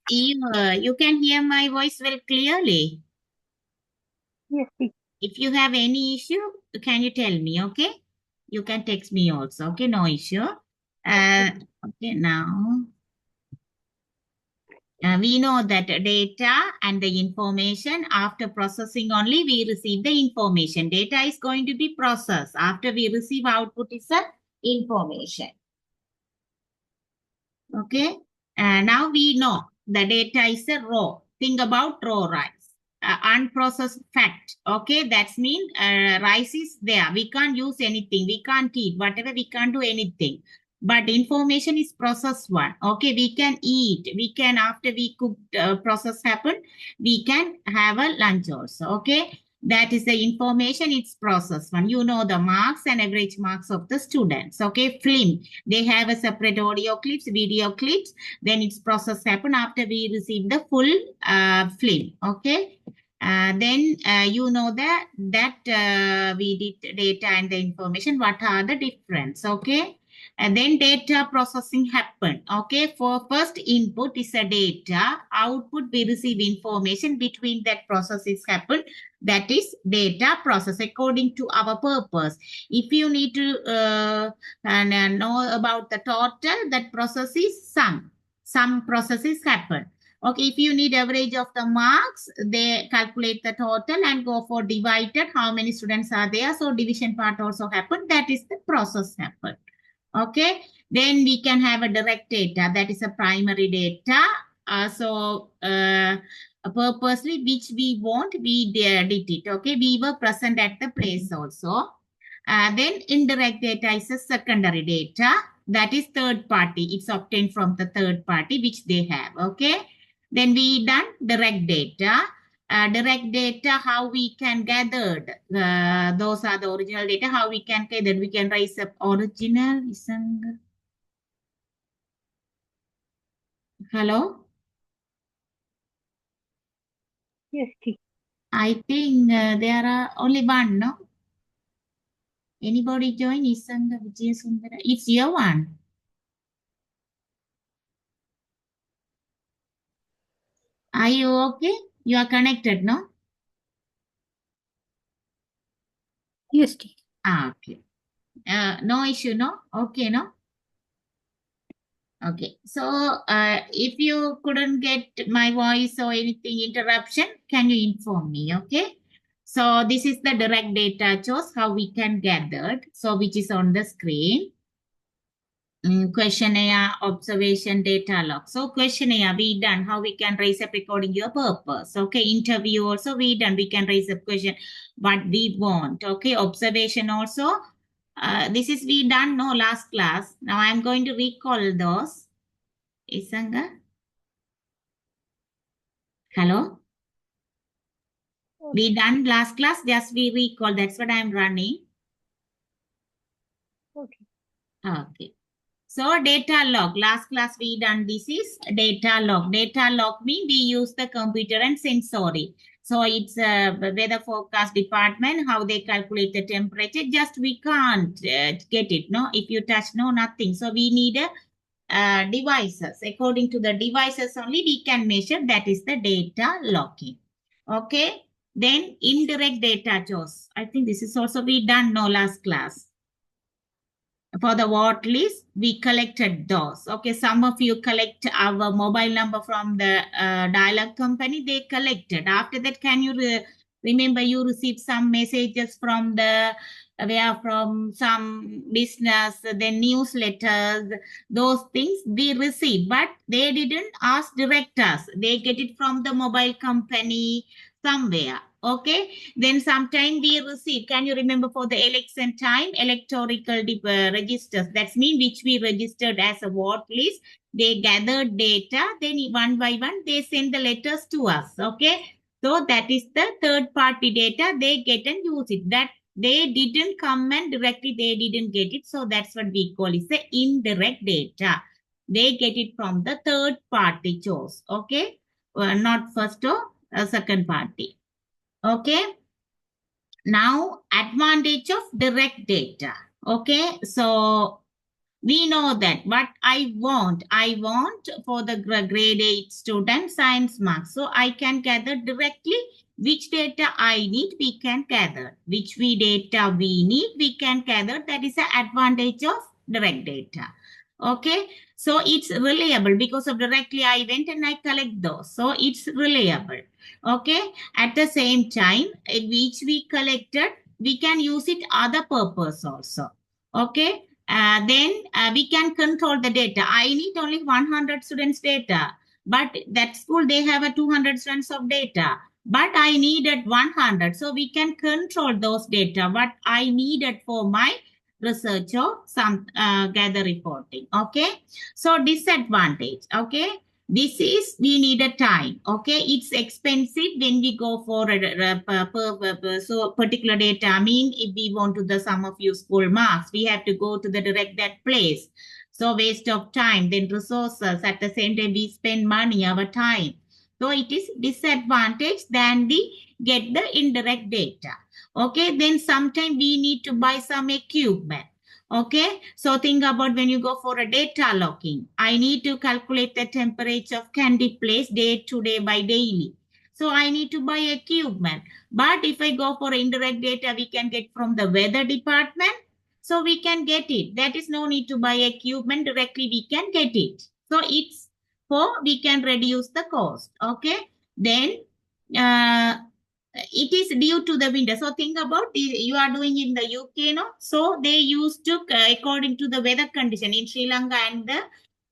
You can hear my voice well clearly. Yes, teacher. If you have any issue, can you tell me? Okay, you can text me also. Okay, no issue. Okay, now we know that data and the information, after processing only we receive the information. Data is going to be processed. After we receive output is the information. Okay. Now we know the data is a raw. Think about raw rice. Unprocessed fact. Okay. That's mean rice is there. We can't use anything. We can't eat. Whatever, we can't do anything. But information is processed one. Okay. We can eat. We can, after we cook, process happen, we can have a lunch also. Okay. That is the information, it's processed one. You know the marks and average marks of the students. Okay. Film, they have a separate audio clips, video clips. Then its process happen after we receive the full film. Okay. Then you know that we did data and the information. What are the difference? Okay. And then data processing happen. Okay. For first input is a data. Output we receive information. Between that processes happen. That is data process according to our purpose. If you need to and know about the total, that process is sum. Some processes happen. Okay, if you need average of the marks, they calculate the total and go for divided, how many students are there. So division part also happen. That is the process happen. Okay, then we can have a direct data, that is a primary data. Purposely which we want, we did it. Okay, we were present at the place also. Then indirect data is a secondary data, that is third party. It's obtained from the third party which they have. Okay, then we done direct data. Direct data, how we can gather, those are the original data, how we can gather, we can raise up original. Hello? Yes, teacher. I think there are only one, no? Anybody join Isanga Vijayasundara? It's your one. Are you okay? You are connected, no? Yes, teacher. Okay. No issue, no? Okay, no? Okay. So, if you couldn't get my voice or anything interruption, can you inform me? Okay. So, this is the direct data chose how we can gather. So, which is on the screen. Questionnaire, observation, data log. So questionnaire we done, how we can raise up according to your purpose. Okay, interview also we done, we can raise up question what we want. Okay, observation also. This is we done no last class. Now I'm going to recall those. Isanga? Hello? We done last class, just we recall. That's what I'm running. Okay. Okay. So data log, last class we done, this is data log. Data log means we use the computer and sensory. So it's a weather forecast department, how they calculate the temperature. Just we can't get it, no? If you touch, no, nothing. So we need a devices. According to the devices only we can measure, that is the data logging. Okay. Then indirect data chose. I think this is also we done, no, last class. For the ward list, we collected those. Okay, some of you collect our mobile number from the dial-up company, they collected. After that, can you remember you received some messages from the where from some business, then newsletters, those things we received, but they didn't ask direct us. They get it from the mobile company somewhere. Okay, then sometime we receive, can you remember for the election time, electoral registers, that's mean which we registered as a vote list, they gathered data, then one by one they send the letters to us. Okay, so that is the third party data, they get and use it. That they didn't come and directly they didn't get it, so that's what we call is the indirect data. They get it from the third party source. Okay, not first or second party. Okay, now advantage of direct data. Okay, so We know that what I want for the grade 8 student science marks. So I can gather directly which data I need, we can gather. Which data we need, we can gather. That is the advantage of direct data. Okay. So it's reliable because of directly I went and I collect those. So it's reliable. Okay. At the same time, which we collected, we can use it other purpose also. Okay. Then we can control the data. I need only 100 students data, but that school, they have a 200 students of data, but I needed 100. So we can control those data, what I needed for my research or some gather reporting. Okay. So disadvantage. Okay. This is, we need a time. Okay. It's expensive when we go for so particular data. I mean, if we want to the sum of your school marks, we have to go to the direct that place. So waste of time, then resources. At the same time, we spend money, our time. So it is disadvantage than the get the indirect data. Okay, then sometimes we need to buy some equipment. Okay, so think about when you go for a data logging. I need to calculate the temperature of candy place day to day by daily. So I need to buy equipment. But if I go for indirect data, we can get from the weather department. So we can get it. That is no need to buy equipment directly. We can get it. So it's for we can reduce the cost. Okay. Then it is due to the winter. So think about you are doing in the UK, no? So they used to, according to the weather condition in Sri Lanka and the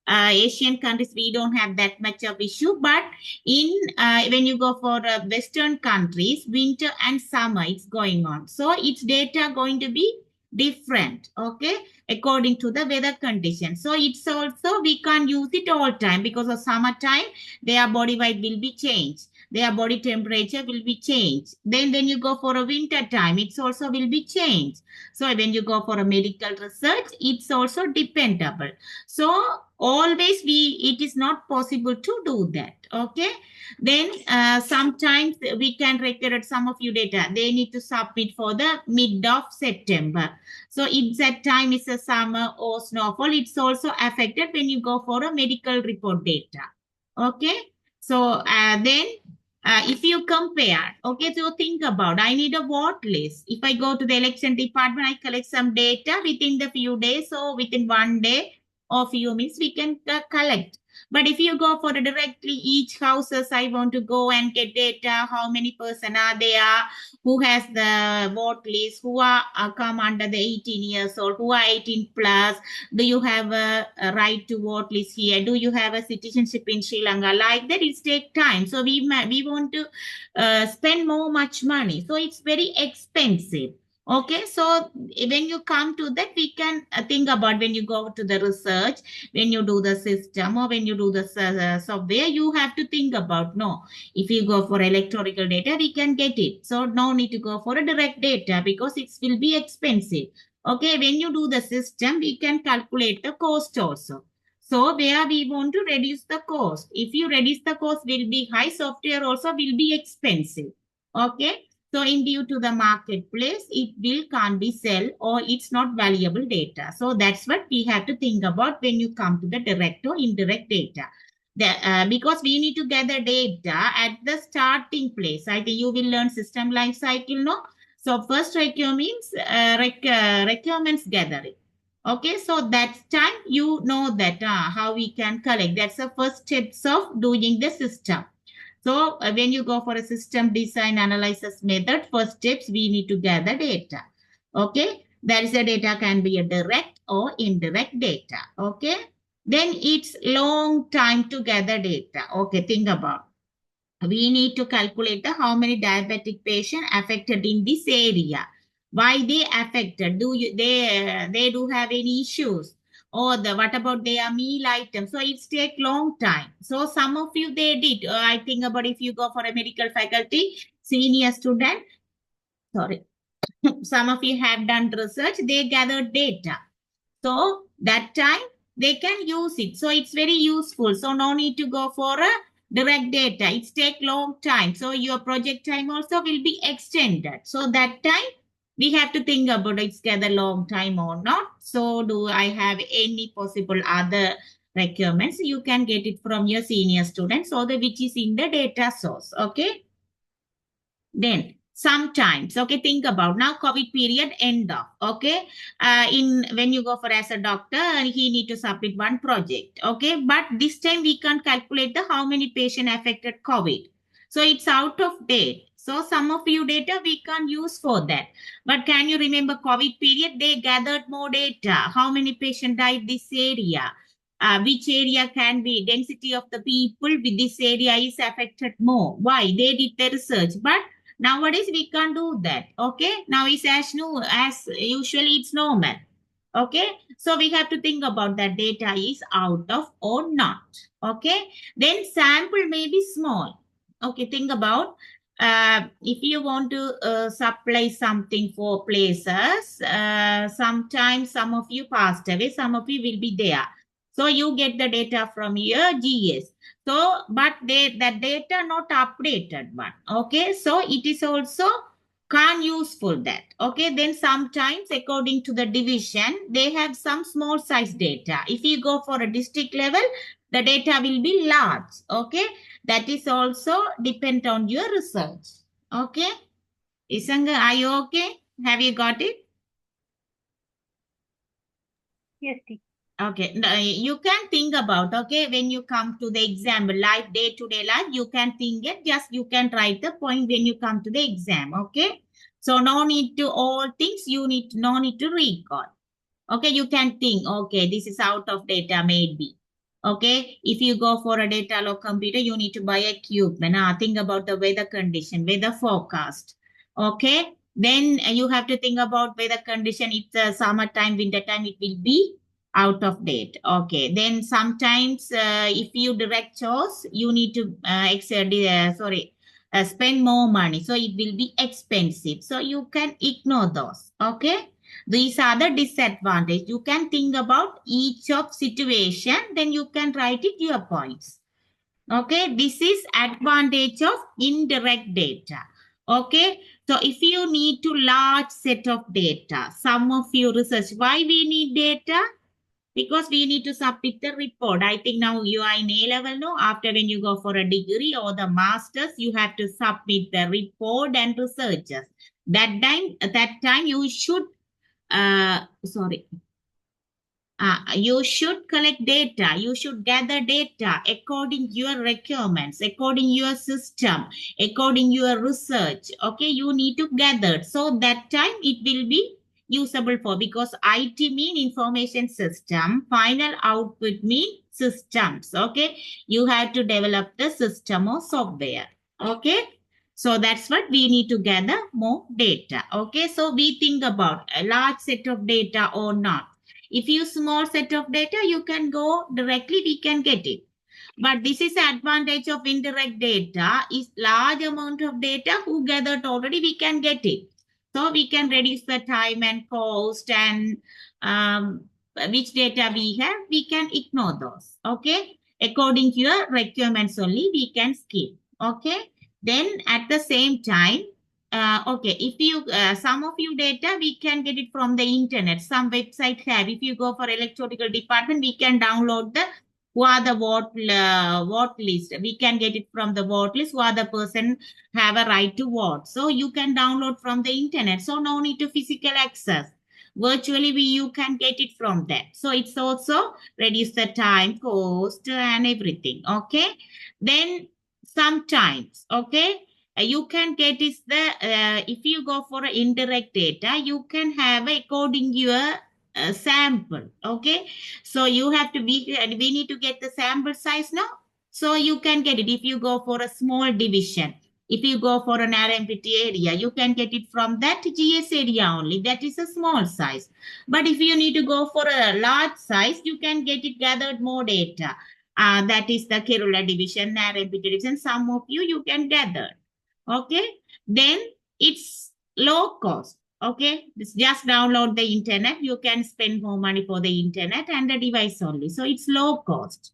Asian countries, we don't have that much of issue. But in when you go for Western countries, winter and summer, it's going on. So its data going to be different, okay, according to the weather condition. So it's also, we can't use it all time because of summertime, their body weight will be changed. Their body temperature will be changed. Then when you go for a winter time, it's also will be changed. So when you go for a medical research, it's also dependable. So always it is not possible to do that. Okay. Then sometimes we can record some of your data. They need to submit for the mid of September. So if that time is a summer or snowfall, it's also affected when you go for a medical report data. Okay. So then if you compare, okay, so think about, I need a vote list. If I go to the election department, I collect some data within the few days, or within 1 day or few minutes, we can collect. But if you go for directly each houses, I want to go and get data, how many person are there, who has the vote list, who are come under the 18 years old, who are 18 plus, do you have a right to vote list here, do you have a citizenship in Sri Lanka, like that, it take time. So we want to spend much money, so it's very expensive. Okay, so when you come to that, we can think about when you go to the research, when you do the system or when you do the software, you have to think about, no, if you go for electronical data, we can get it. So no need to go for a direct data because it will be expensive. Okay, when you do the system, we can calculate the cost also. So where we want to reduce the cost. If you reduce the cost, will be high, software also will be expensive. Okay. So in due to the marketplace, it can't be sell or it's not valuable data. So that's what we have to think about when you come to the direct or indirect data. Because we need to gather data at the starting place. I think you will learn system life cycle, no? So first requirements gathering. Okay, so that time you know that how we can collect. That's the first steps of doing the system. So when you go for a system design analysis method, first steps, we need to gather data. Okay, that is the data can be a direct or indirect data. Okay, then it's long time to gather data. Okay, think about. We need to calculate how many diabetic patients affected in this area. Why they affected? They do have any issues? Or what about their meal items? So it's take long time. So some of you they did. I think about if you go for a medical faculty, senior student, sorry, some of you have done research, they gathered data. So that time they can use it. So it's very useful. So no need to go for a direct data. It's take long time. So your project time also will be extended. So that time we have to think about it's gather long time or not. So do I have any possible other requirements? You can get it from your senior students or the which is in the data source. Okay. Then sometimes, okay, think about now COVID period end of, okay. In when you go for as a doctor, he need to submit one project, okay. But this time we can't calculate the how many patient affected COVID. So it's out of date. So some of you data we can't use for that. But can you remember COVID period? They gathered more data. How many patient died this area? Which area can be density of the people with this area is affected more. Why? They did the research. But nowadays we can't do that. Okay. Now it's as new as usually it's normal. Okay. So we have to think about that data is out of or not. Okay. Then sample may be small. Okay. Think about if you want to supply something for places, sometimes some of you passed away, some of you will be there. So you get the data from your GS. So, but that data not updated one. Okay. So it is also can't useful that. Okay. Then sometimes according to the division, they have some small size data. If you go for a district level, the data will be large. Okay. That is also depend on your research. Okay. Isanga, are you okay? Have you got it? Yes, teacher. Okay, you can think about, okay, when you come to the exam, life, day-to-day life, you can think it, just you can write the point when you come to the exam, okay? So no need to all things, no need to recall. Okay, you can think, okay, this is out of data maybe. Okay, if you go for a data log computer, you need to buy equipment. Think about the weather condition, weather forecast. Okay, then you have to think about weather condition. It's summertime, winter time, it will be out of date. Okay, then sometimes if you direct chores, you need to spend more money, so it will be expensive. So you can ignore those. Okay, these are the disadvantages. You can think about each of situation, then you can write it your points. Okay, this is advantage of indirect data. Okay, so if you need to large set of data, some of you research, why we need data? Because we need to submit the report. I think now you are in A level, no? After when you go for a degree or the master's, you have to submit the report and researches. That time you should, you should collect data. You should gather data according your requirements, according your system, according your research. Okay, you need to gather. So that time it will be usable for, because IT mean information system, final output mean systems. Okay, you have to develop the system or software. Okay, so that's what we need to gather more data. Okay, so we think about a large set of data or not. If you small set of data, you can go directly, we can get it. But this is the advantage of indirect data, is large amount of data who gathered already, we can get it. So we can reduce the time and cost, and which data we have, we can ignore those. Okay. According to your requirements only, we can skip. Okay. Then at the same time, okay, if you some of you data we can get it from the internet. Some website have. If you go for electrical department, we can download the who are the vote list. We can get it from the vote list. Who are the person have a right to vote. So you can download from the internet. So no need to physical access. Virtually you can get it from that. So it's also reduce the time, cost, and everything. Okay. Then sometimes, okay, you can get is the if you go for indirect data, you can have according your sample. Okay, so you have to be, we need to get the sample size now, so you can get it. If you go for a small division, if you go for an RMPT area, you can get it from that GS area only. That is a small size. But if you need to go for a large size, you can get it gathered more data. That is the Kerala division, RMPT division. Some of you can gather. Okay, then it's low cost. Okay, just download the internet. You can spend more money for the internet and the device only. So it's low cost.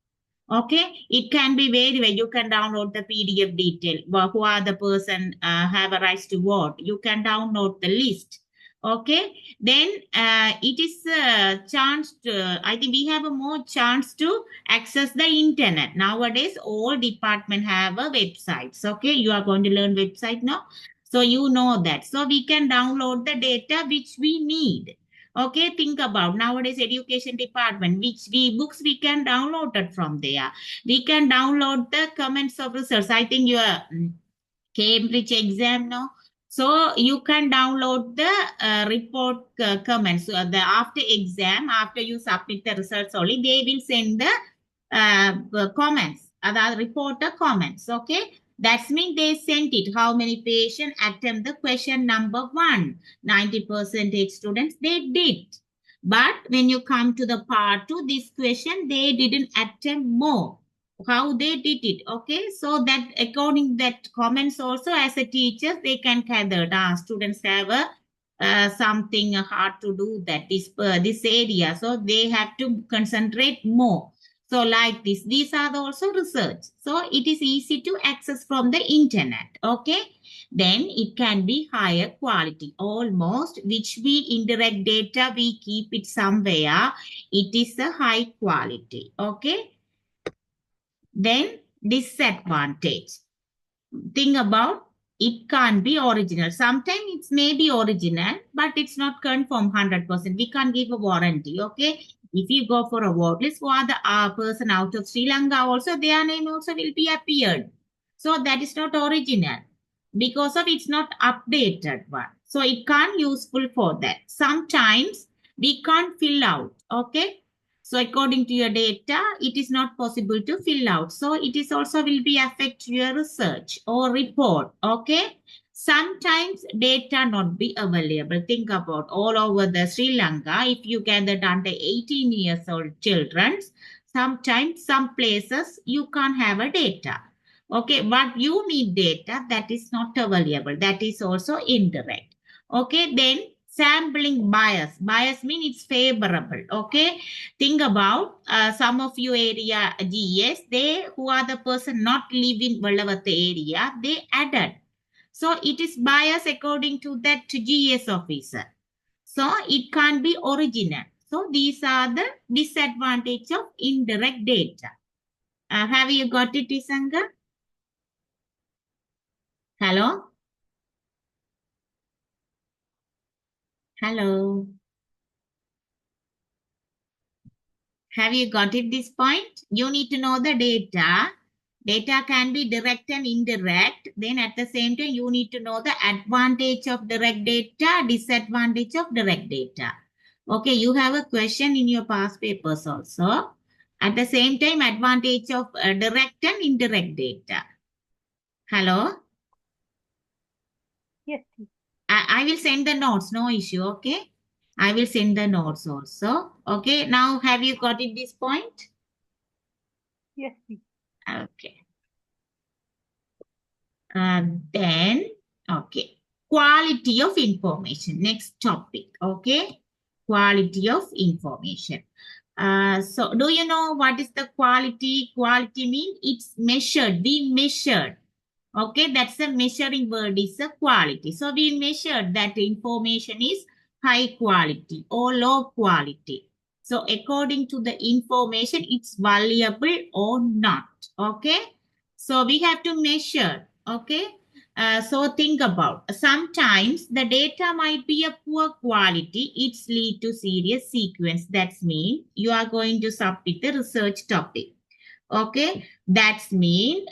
Okay, it can be very. You can download the PDF detail. Who are the person have a right to vote? You can download the list. Okay, then it is a chance to, I think we have a more chance to access the internet. Nowadays, all department have a websites. Okay, you are going to learn website now. So you know that. So we can download the data which we need. Okay, think about nowadays education department, which we books we can download it from there. We can download the comments of results. I think your Cambridge exam now. So you can download the report comments. So the after exam, after you submit the results only, they will send the comments, the reporter comments. Okay. That's mean they sent it. How many patients attempt the question number 1? 90% students, they did. But when you come to the part 2, this question, they didn't attempt more how they did it. Okay, so that according that comments also as a teacher they can gather students have a something hard to do that this area, so they have to concentrate more. So like this, these are also research, so it is easy to access from the internet. Okay, then it can be higher quality almost, which we indirect data we keep it somewhere, it is a high quality. Okay, then disadvantage. Think about it can't be original. Sometimes it's maybe original, but it's not confirmed 100%. We can't give a warranty. Okay. If you go for a vote list for the person out of Sri Lanka, also their name also will be appeared. So that is not original because of it's not updated one. So it can't useful for that. Sometimes we can't fill out. Okay. So according to your data, it is not possible to fill out. So it is also will be affect your research or report. Okay. Sometimes data not be available. Think about all over the Sri Lanka. If you gathered under 18 years old children, sometimes some places you can't have a data. Okay. But you need data that is not available. That is also indirect. Okay. Then sampling bias. Bias means it's favorable. Okay. Think about some of you area GS, they who are the person not live in Vallavata area, they added. So it is bias according to that GS officer. So it can't be original. So these are the disadvantage of indirect data. Have you got it, Isanga? Hello? Hello? Have you got it this point? You need to know the data. Data can be direct and indirect. Then at the same time, you need to know the advantage of direct data, disadvantage of direct data. Okay, you have a question in your past papers also. At the same time, advantage of direct and indirect data. Hello? Yes, teacher. I will send the notes, no issue, okay? I will send the notes also. Okay, now have you got it this point? Yes, teacher. Okay. Then, okay. Quality of information. Next topic, okay? Quality of information. So do you know what is the quality? Quality means it's measured. We measured. Okay, that's the measuring word is a quality. So we measured that information is high quality or low quality. So according to the information, it's valuable or not. Okay. So we have to measure. Okay. So think about sometimes the data might be a poor quality. It's lead to serious sequence. That's mean you are going to submit the research topic. Okay, that's mean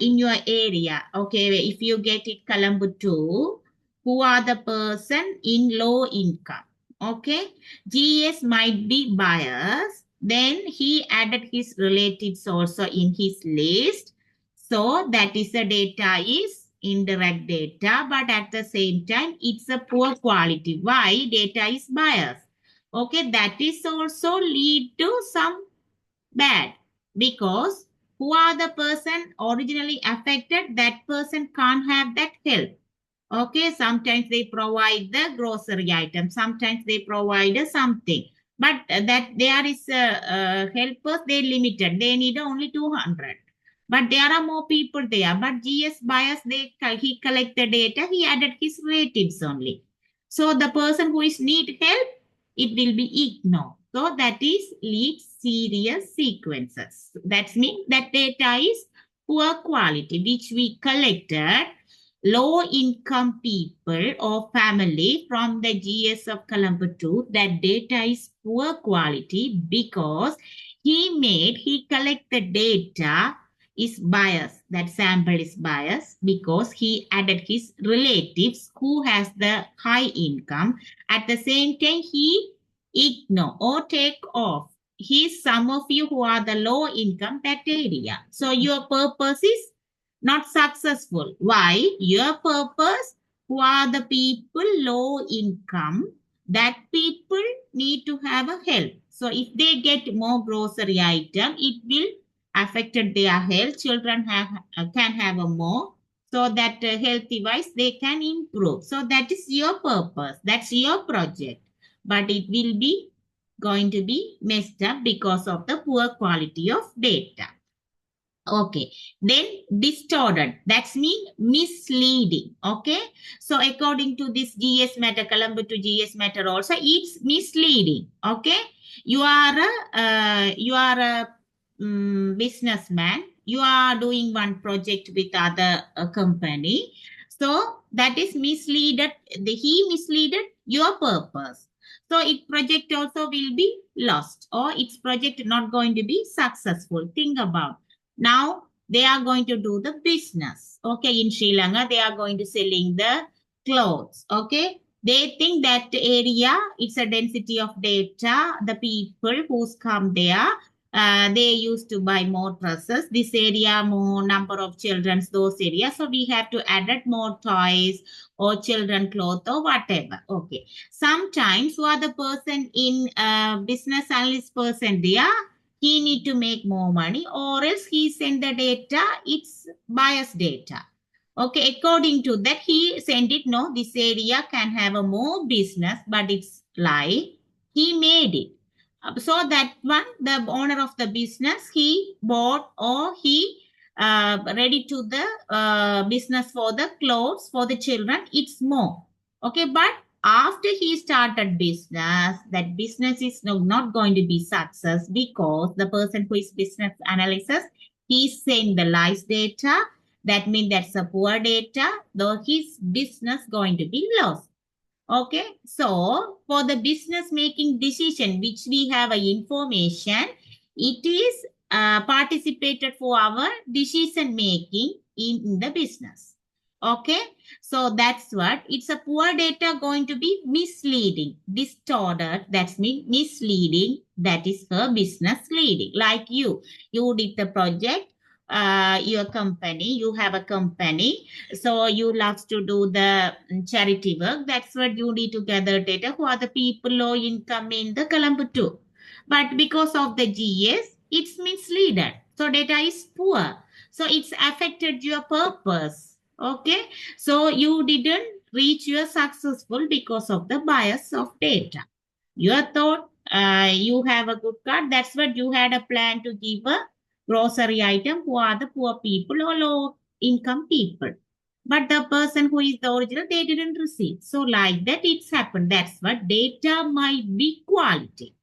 in your area. Okay, if you get it Colombo 2, who are the person in low income? Okay, GS might be biased. Then he added his relatives also in his list. So that is the data is indirect data, but at the same time, it's a poor quality. Why? Data is biased. Okay, that is also lead to some bad because who are the person originally affected, that person can't have that help. Okay, sometimes they provide the grocery item, sometimes they provide something, but that there is helpers, they limited, they need only 200, but there are more people there. But GS bias, he collect the data, he added his relatives only. So the person who is need help, it will be ignored. So that is lead serious sequences. That means that data is poor quality, which we collected low income people or family from the GS of Colombo 2. That data is poor quality because he collect the data is biased. That sample is biased because he added his relatives who has the high income. At the same time, he ignore or take off some of you who are the low income that area. So your purpose is not successful. Why? Your purpose, who are the people low income, that people need to have a help. So if they get more grocery item, it will affect their health. Children can have a more, so that healthy wise they can improve. So that is your purpose. That's your project. But it will be going to be messed up because of the poor quality of data. Okay, then distorted, that's mean misleading. Okay, so according to this GS matter, Colombo to GS matter also, it's misleading. Okay, you are a businessman, you are doing one project with other company, so that is misleaded. He misleaded your purpose, so its project also will be lost, or its project not going to be successful. Think about. Now they are going to do the business. Okay, in Sri Lanka, they are going to selling the clothes. Okay, they think that area, it's a density of data. The people who's come there, they used to buy more dresses. This area, more number of children, those areas. So we have to add more toys or children clothes or whatever. Okay. Sometimes who are the person in business analyst person there, he need to make more money, or else he send the data, it's biased data. Okay, according to that, he send it, no, this area can have a more business, but it's lie. He made it. So that one, the owner of the business, he bought or he ready to the business for the clothes for the children, it's more. Okay, but after he started business, that business is not going to be success because the person who is business analysis, he send the lies data. That means that's a poor data, though his business going to be lost. Okay, so for the business making decision, which we have a information, it is participated for our decision making in the business. Okay, so that's what, it's a poor data going to be misleading, distorted, that's mean misleading, that is her business leading. Like you did the project, your company, you have a company, so you love to do the charity work. That's what you need to gather data. Who are the people low income in the Colombo 2? But because of the GS, it's misleaded. So data is poor. So it's affected your purpose. Okay. So you didn't reach your successful because of the bias of data. You thought you have a good card. That's what you had a plan to give a grocery item who are the poor people or low income people. But the person who is the original, they didn't receive. So like that, it's happened. That's what data might be quality.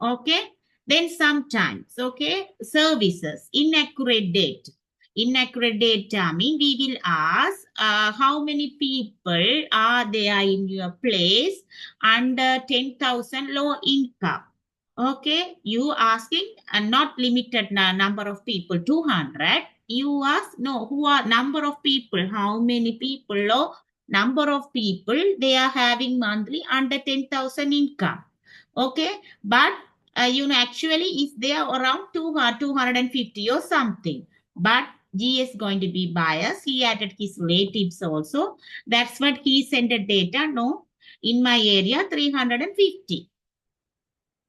Okay. Then sometimes, okay, services, inaccurate data. Inaccurate data mean we will ask how many people are there in your place under 10,000 low income. Okay, you asking not limited number of people, 200. You ask, no, who are number of people, how many people, low number of people they are having monthly under 10,000 income. Okay, but actually if they are around 250 or something, but G is going to be biased. He added his relatives also. That's what he sent the data. No, in my area 350.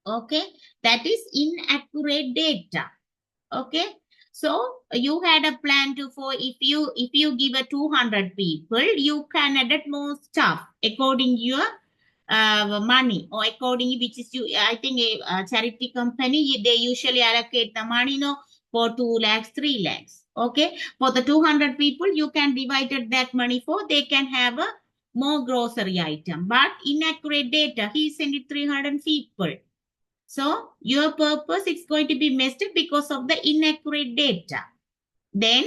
Okay, that is inaccurate data. Okay, so you had a plan to, for if you give a 200 people, you can add more stuff according your money, or according which is you, I think a charity company, they usually allocate the money, for 2 lakhs, 3 lakhs. Okay, for the 200 people, you can divide that money for, they can have a more grocery item, but inaccurate data. He sent it 300 people. So your purpose is going to be messed up because of the inaccurate data. Then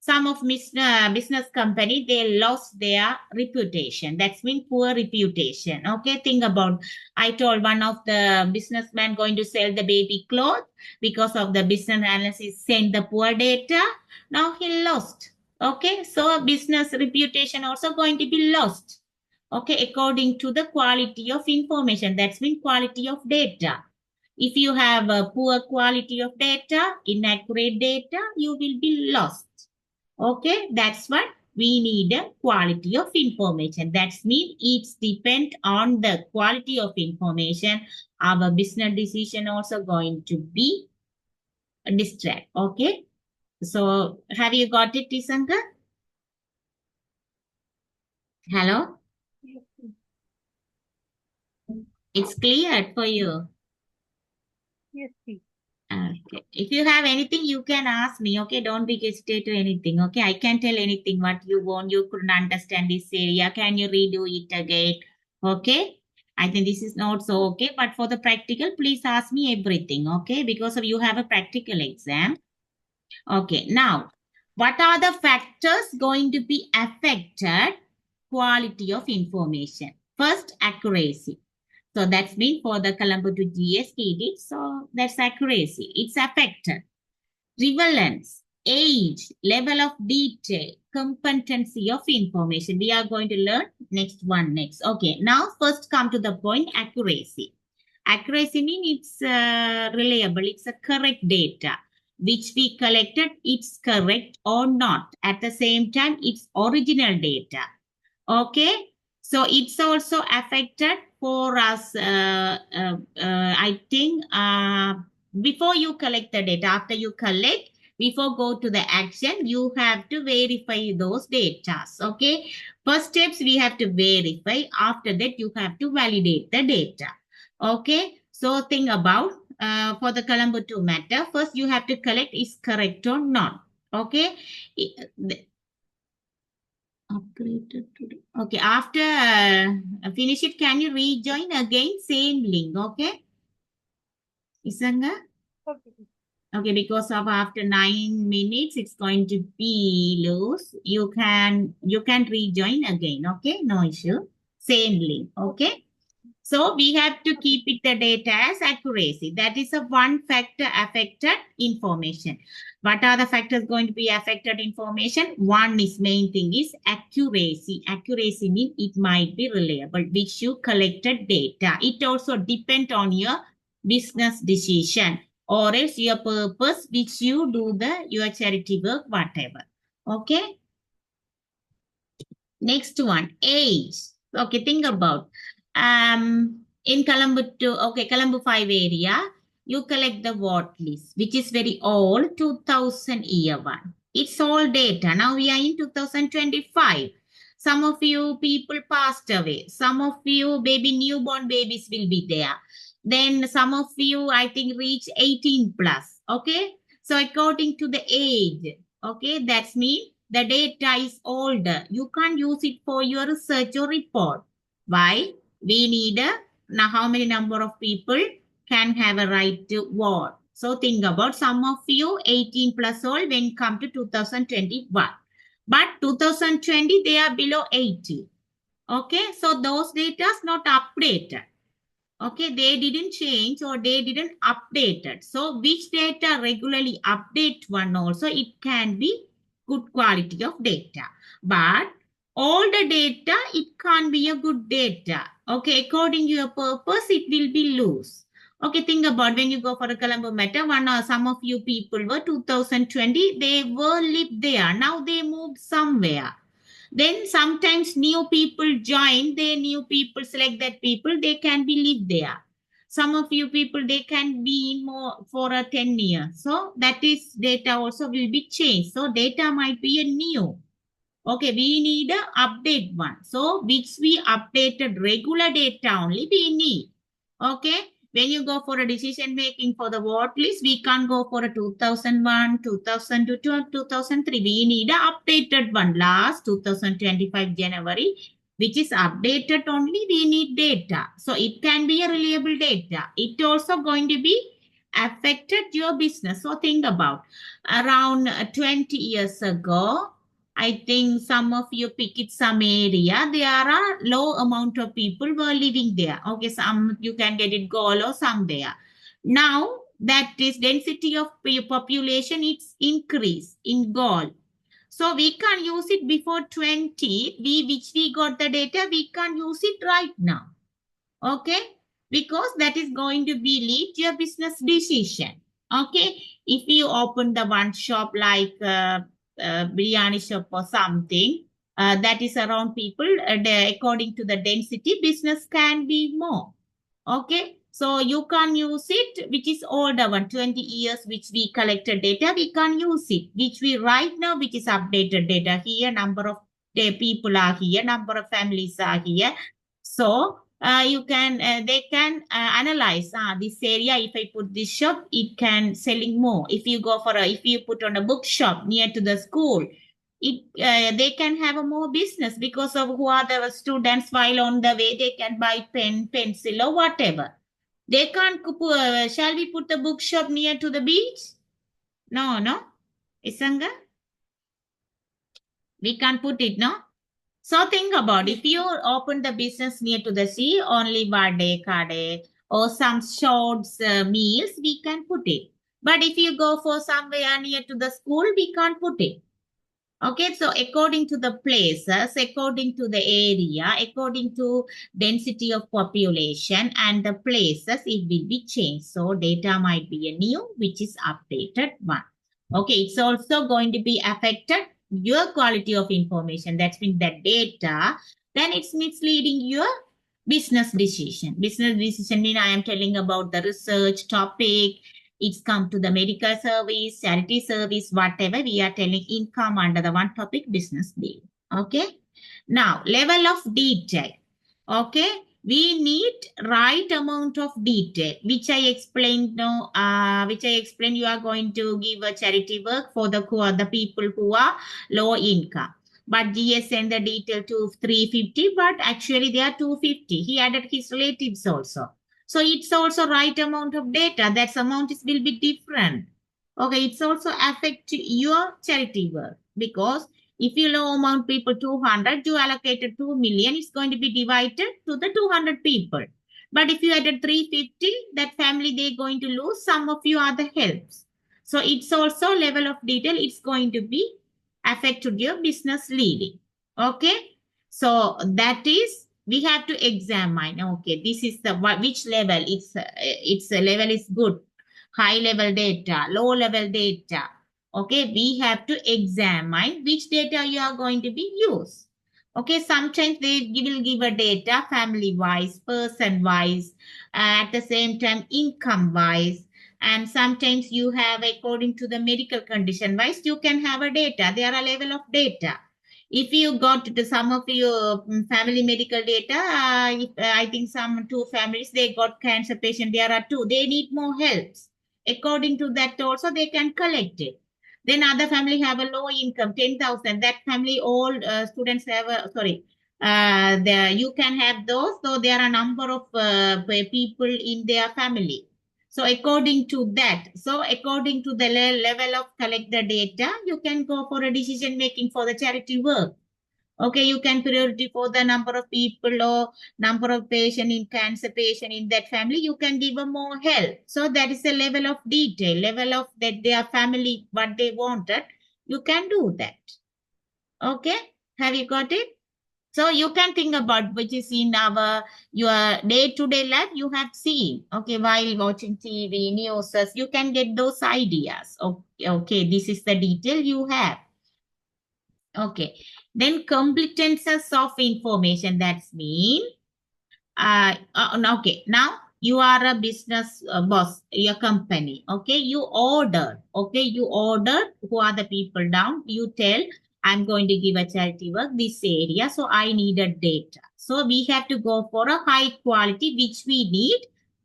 some of business company, they lost their reputation. That's mean poor reputation. Okay, think about, I told one of the businessmen going to sell the baby clothes because of the business analysis sent the poor data. Now he lost. Okay, so business reputation also going to be lost. Okay, according to the quality of information. That's mean quality of data. If you have a poor quality of data, inaccurate data, you will be lost. Okay, that's what we need, a quality of information. That means it's depend on the quality of information. Our business decision also going to be distract. Okay, so have you got it, Tisanka? Hello, Yes, please. it's clear for you. Yes, please. Okay. If you have anything, you can ask me. Okay, don't be hesitate to anything. Okay, I can tell anything what you want. You couldn't understand this area. Can you redo it again? Okay. I think this is not so okay. But for the practical, please ask me everything. Okay, because of you have a practical exam. Okay. Now, what are the factors going to be affected quality of information? First, accuracy. So that's mean for the Colombo to GSTD. So that's accuracy. It's affected. Relevance, age, level of detail, competency of information. We are going to learn next one next. Okay, now first come to the point, accuracy. Accuracy means it's reliable. It's a correct data which we collected. It's correct or not. At the same time, it's original data. Okay, so it's also affected for us. I think before you collect the data, after you collect, before go to the action, you have to verify those data. Okay, first steps we have to verify. After that, you have to validate the data. Okay, so think about for the Colombo 2 matter. First, you have to collect is correct or not. Okay. Upgraded today. Okay, after finish it, can you rejoin again? Same link, okay? Isanga? Okay. Okay, because of after 9 minutes, it's going to be loose. You can rejoin again, okay? No issue. Same link, okay? So we have to keep it the data as accuracy. That is a one factor affected information. What are the factors going to be affected information? One is main thing is accuracy. Accuracy means it might be reliable, which you collected data. It also depends on your business decision or else your purpose, which you do your charity work, whatever. Okay. Next one, age. Okay, think about in Colombo 2, okay, Colombo 5 area, you collect the vote list, which is very old, 2000 year one. It's all data. Now we are in 2025. Some of you people passed away. Some of you newborn babies will be there. Then some of you, I think, reach 18 plus. Okay. So according to the age, okay, that's mean the data is older. You can't use it for your research or report. Why? We need now how many number of people can have a right to vote. So think about some of you 18 plus old when come to 2021. But 2020, they are below 80. Okay, so those data is not updated. Okay, they didn't change or they didn't update it. So which data regularly update one also, it can be good quality of data. But all the data, it can't be a good data. Okay, according to your purpose, it will be loose. Okay, think about when you go for a Colombo matter, some of you people were 2020, they were lived there. Now they moved somewhere. Then sometimes new people join, they new people select that people, they can be live there. Some of you people, they can be in more for a 10 years. So that is data also will be changed. So data might be a new. Okay, we need a update one. So which we updated regular data only we need. Okay. When you go for a decision making for the vote list, we can't go for a 2001, 2002, 2003. We need an updated one last 2025 January. which is updated only, we need data. So it can be a reliable data. It also going to be affected your business. So think about around 20 years ago, I think some of you pick it some area, there are low amount of people were living there. Okay, some you can get it Galle or somewhere. Now that is density of population, it's increased in Galle. So we can't use it before 20, which we got the data, we can't use it right now. Okay, because that is going to be lead your business decision. Okay, if you open the one shop like biryani shop or something, that is around people, according to the density, business can be more. Okay, so you can use it, which is older one, 20 years, which we collected data, we can use it, which we right now, which is updated data here, number of people are here, number of families are here. So you can, they can analyze this area. If I put this shop, it can selling more. If you go for if you put on a bookshop near to the school, it they can have a more business because of who are the students while on the way they can buy pen, pencil or whatever. They can't, shall we put the bookshop near to the beach? No. Isanga? We can't put it, no? So think about if you open the business near to the sea, only vade, kade, or some short meals, we can put it. But if you go for somewhere near to the school, we can't put it. Okay, so according to the places, according to the area, according to density of population and the places, it will be changed. So data might be a new, which is updated one. Okay, it's also going to be affected your quality of information. That's means that data, then it's misleading your business decision. Business decision mean I am telling about the research topic, it's come to the medical service, charity service, whatever we are telling income under the one topic business deal. Okay. Now, level of detail. Okay. We need right amount of detail, which I explained now, you are going to give a charity work for the people who are low income. But GS sent the detail to 350, but actually they are 250. He added his relatives also. So it's also right amount of data. That amount will be different. Okay, it's also affect your charity work because if you low amount people 200, you allocated 2 million, it's going to be divided to the 200 people. But if you added 350, that family, they're going to lose some of your other helps. So it's also level of detail. It's going to be affected your business leading. Okay. So that is, we have to examine, okay, this is the, which level, it's a level is good, high level data, low level data. Okay, we have to examine which data you are going to be used. Okay, sometimes they will give a data family wise, person wise, at the same time income wise, and sometimes you have according to the medical condition wise, you can have a data. There are level of data. If you got to some of your family medical data, I think some two families, they got cancer patient, there are two, they need more helps. According to that also, they can collect it. Then other family have a low income, 10,000. That family, all students have you can have those. So there are a number of people in their family. So according to that, so according to the level of collect the data, you can go for a decision making for the charity work. Okay, you can priority for the number of people or number of patient in cancer patient in that family, you can give them more help. So that is a level of detail, level of that their family, what they wanted, you can do that. Okay, have you got it? So you can think about which is in your day-to-day life you have seen. Okay, while watching TV, news, you can get those ideas. Okay, this is the detail you have. Okay, then competences of information. That's mean, okay, now you are a business boss, your company. Okay, you order. Okay, you order. Who are the people down? You tell, I'm going to give a charity work this area, so I needed data. So we have to go for a high quality, which we need.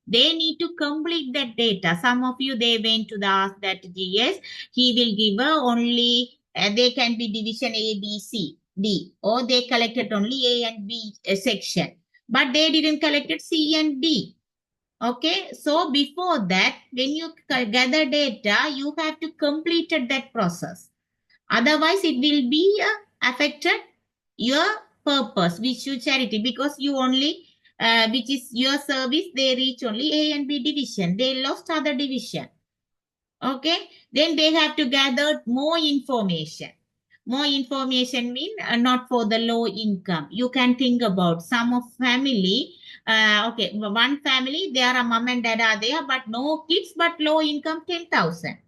They need to complete that data. Some of you, they went to the ask that GS, he will give only, they can be division A, B, C. D, or they collected only A and B section, but they didn't collected C and D. Okay, so before that, when you gather data, you have to complete that process. Otherwise, it will be affected your purpose, which you charity, because you only, which is your service, they reach only A and B division. They lost other division. Okay, then they have to gather more information. More information mean not for the low income. You can think about some of family. Okay, one family, there are mom and dad are there, but no kids, but low income 10,000.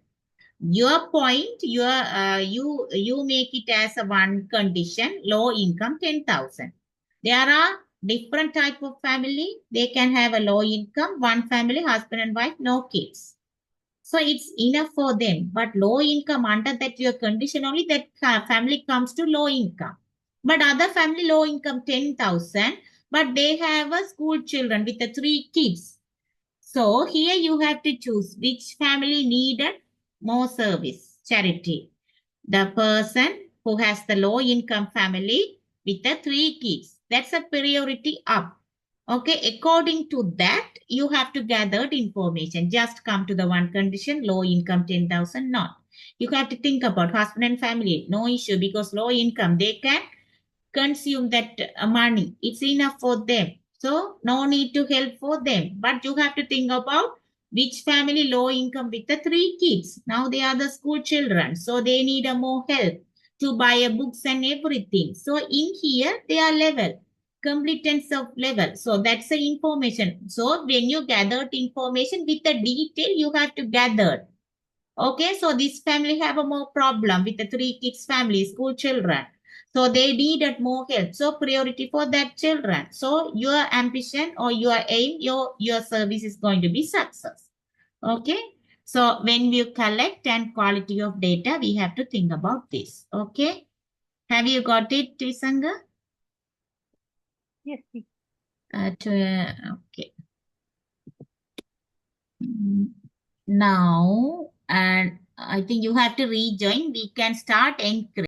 Your point, you make it as a one condition, low income 10,000. There are different type of family. They can have a low income, one family, husband and wife, no kids. So it's enough for them. But low income, under that your condition only, that family comes to low income. But other family low income 10,000, but they have a school children with the 3 kids. So here you have to choose which family needed more service, charity. The person who has the low income family with the 3 kids. That's a priority up. Okay, according to that, you have to gather information. Just come to the one condition, low income 10,000, not. You have to think about husband and family, no issue, because low income, they can consume that money. It's enough for them. So no need to help for them. But you have to think about which family low income with the 3 kids. Now they are the school children. So they need a more help to buy a books and everything. So in here, they are level, competence of level. So that's the information. So when you gathered information with the detail, you have to gather. Okay, so this family have a more problem with the 3 kids family, school children. So they needed more help. So priority for that children. So your ambition or your aim, your service is going to be success. Okay. So when we collect and quality of data, we have to think about this. Okay. Have you got it, Tisanga? Yes, teacher. Okay. Now, and I think you have to rejoin. We can start